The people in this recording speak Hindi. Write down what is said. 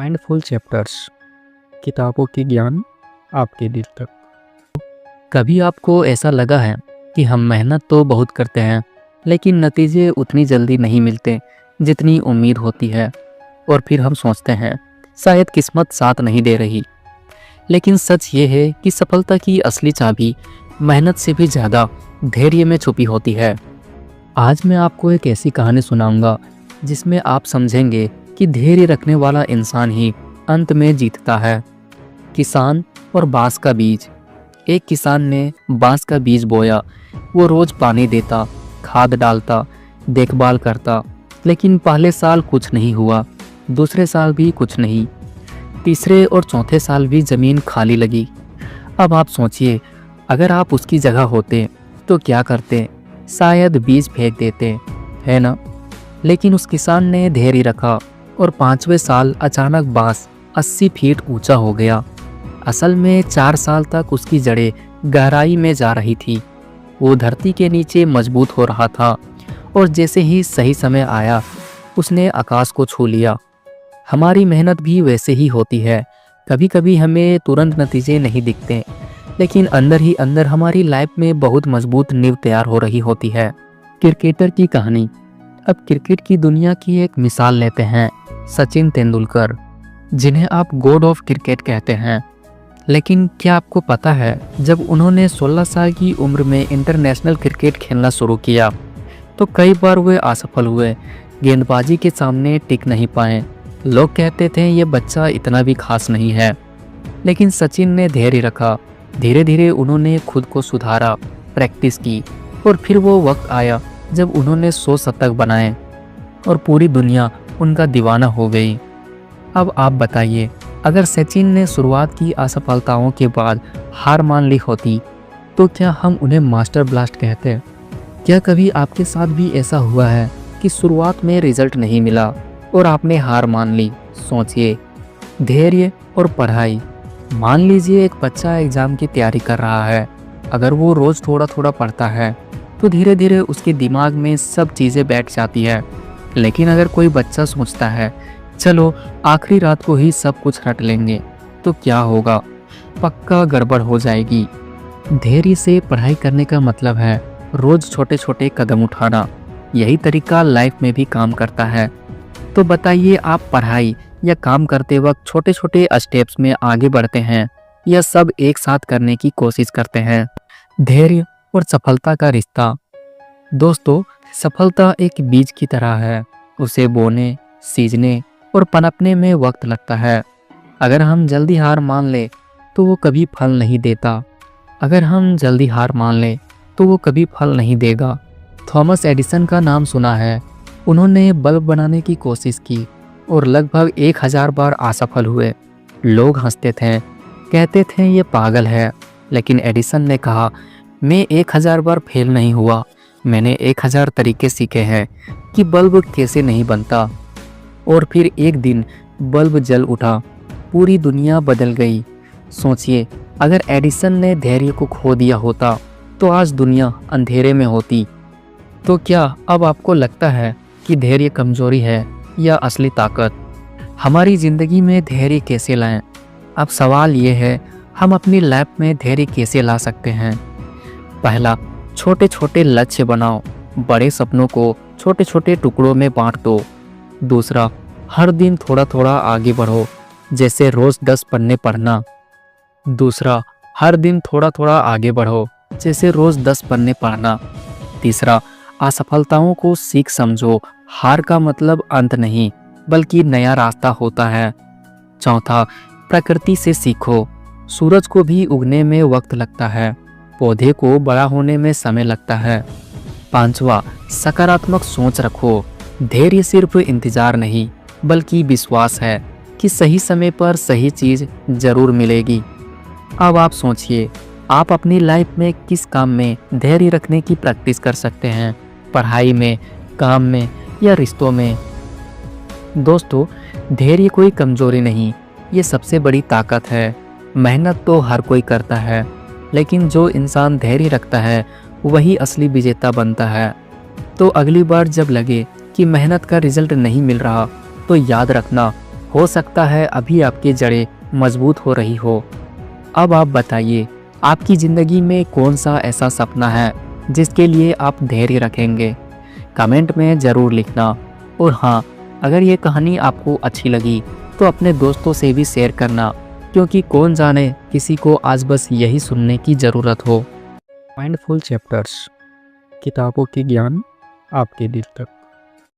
माइंडफुल चैप्टर्स, किताबों की ज्ञान आपके दिल तक। कभी आपको ऐसा लगा है कि हम मेहनत तो बहुत करते हैं लेकिन नतीजे उतनी जल्दी नहीं मिलते जितनी उम्मीद होती है, और फिर हम सोचते हैं शायद किस्मत साथ नहीं दे रही। लेकिन सच ये है कि सफलता की असली चाबी मेहनत से भी ज़्यादा धैर्य में छुपी होती है। आज मैं आपको एक ऐसी कहानी सुनाऊंगा जिसमें आप समझेंगे कि धैर्य रखने वाला इंसान ही अंत में जीतता है। किसान और बांस का बीज। एक किसान ने बांस का बीज बोया। वो रोज पानी देता, खाद डालता, देखभाल करता, लेकिन पहले साल कुछ नहीं हुआ, दूसरे साल भी कुछ नहीं, तीसरे और चौथे साल भी ज़मीन खाली लगी। अब आप सोचिए, अगर आप उसकी जगह होते तो क्या करते? शायद बीज फेंक देते, है ना? लेकिन उस किसान ने धैर्य रखा और 5वें साल अचानक बांस 80 फीट ऊंचा हो गया। असल में 4 साल तक उसकी जड़ें गहराई में जा रही थी। वो धरती के नीचे मजबूत हो रहा था और जैसे ही सही समय आया उसने आकाश को छू लिया। हमारी मेहनत भी वैसे ही होती है। कभी कभी हमें तुरंत नतीजे नहीं दिखते, लेकिन अंदर ही अंदर हमारी लाइफ में बहुत मजबूत नींव तैयार हो रही होती है। क्रिकेटर की कहानी। अब क्रिकेट की दुनिया की एक मिसाल लेते हैं, सचिन तेंदुलकर, जिन्हें आप गॉड ऑफ क्रिकेट कहते हैं। लेकिन क्या आपको पता है, जब उन्होंने 16 साल की उम्र में इंटरनेशनल क्रिकेट खेलना शुरू किया तो कई बार वे असफल हुए, गेंदबाजी के सामने टिक नहीं पाए। लोग कहते थे ये बच्चा इतना भी खास नहीं है, लेकिन सचिन ने धैर्य रखा। धीरे धीरे उन्होंने खुद को सुधारा, प्रैक्टिस की, और फिर वो वक्त आया जब उन्होंने 100 शतक बनाए और पूरी दुनिया उनका दीवाना हो गई। अब आप बताइए, अगर सचिन ने शुरुआत की असफलताओं के बाद हार मान ली होती तो क्या हम उन्हें मास्टर ब्लास्ट कहते? क्या कभी आपके साथ भी ऐसा हुआ है कि शुरुआत में रिजल्ट नहीं मिला और आपने हार मान ली? सोचिए, धैर्य और पढ़ाई। मान लीजिए एक बच्चा एग्ज़ाम की तैयारी कर रहा है। अगर वो रोज़ थोड़ा थोड़ा पढ़ता है तो धीरे धीरे उसके दिमाग में सब चीज़ें बैठ जाती है। लेकिन अगर कोई बच्चा सोचता है चलो आखिरी रात को ही सब कुछ रट लेंगे, तो क्या होगा? पक्का गड़बड़ हो जाएगी। धैर्य से पढ़ाई करने का मतलब है रोज़ छोटे छोटे कदम उठाना। यही तरीका लाइफ में भी काम करता है। तो बताइए, आप पढ़ाई या काम करते वक्त छोटे छोटे स्टेप्स में आगे बढ़ते हैं या सब एक साथ करने की कोशिश करते हैं? धैर्य और सफलता का रिश्ता। दोस्तों, सफलता एक बीज की तरह है। उसे बोने, सींचने और पनपने में वक्त लगता है। अगर हम जल्दी हार मान ले तो वो कभी फल नहीं देता। तो वो कभी फल नहीं देगा। थॉमस एडिसन का नाम सुना है। उन्होंने बल्ब बनाने की कोशिश की और लगभग 1000 बार असफल हुए। लोग हंसते थे, कहते थे ये पागल है। लेकिन एडिसन ने कहा, मैं 1000 बार फेल नहीं हुआ, मैंने 1000 तरीके सीखे हैं कि बल्ब कैसे नहीं बनता। और फिर एक दिन बल्ब जल उठा, पूरी दुनिया बदल गई। सोचिए, अगर एडिसन ने धैर्य को खो दिया होता तो आज दुनिया अंधेरे में होती। तो क्या अब आपको लगता है कि धैर्य कमजोरी है या असली ताकत? हमारी ज़िंदगी में धैर्य कैसे लाएं? अब सवाल ये है, हम अपनी लाइफ में धैर्य कैसे ला सकते हैं? पहला, छोटे छोटे लक्ष्य बनाओ। बड़े सपनों को छोटे छोटे टुकड़ों में बांट दो। दूसरा, हर दिन थोड़ा थोड़ा आगे बढ़ो, जैसे रोज 10 पन्ने पढ़ना। तीसरा, असफलताओं को सीख समझो। हार का मतलब अंत नहीं, बल्कि नया रास्ता होता है। चौथा, प्रकृति से सीखो। सूरज को भी उगने में वक्त लगता है, पौधे को बड़ा होने में समय लगता है। पांचवा, सकारात्मक सोच रखो। धैर्य सिर्फ इंतजार नहीं, बल्कि विश्वास है कि सही समय पर सही चीज़ जरूर मिलेगी। अब आप सोचिए, आप अपनी लाइफ में किस काम में धैर्य रखने की प्रैक्टिस कर सकते हैं? पढ़ाई में, काम में या रिश्तों में? दोस्तों, धैर्य कोई कमजोरी नहीं, ये सबसे बड़ी ताकत है। मेहनत तो हर कोई करता है, लेकिन जो इंसान धैर्य रखता है वही असली विजेता बनता है। तो अगली बार जब लगे कि मेहनत का रिजल्ट नहीं मिल रहा तो याद रखना, हो सकता है अभी आपकी जड़ें मजबूत हो रही हो। अब आप बताइए, आपकी ज़िंदगी में कौन सा ऐसा सपना है जिसके लिए आप धैर्य रखेंगे? कमेंट में ज़रूर लिखना। और हाँ, अगर ये कहानी आपको अच्छी लगी तो अपने दोस्तों से भी शेयर करना, क्योंकि कौन जाने किसी को आज बस यही सुनने की ज़रूरत हो। माइंडफुल चैप्टर्स, किताबों की ज्ञान आपके दिल तक।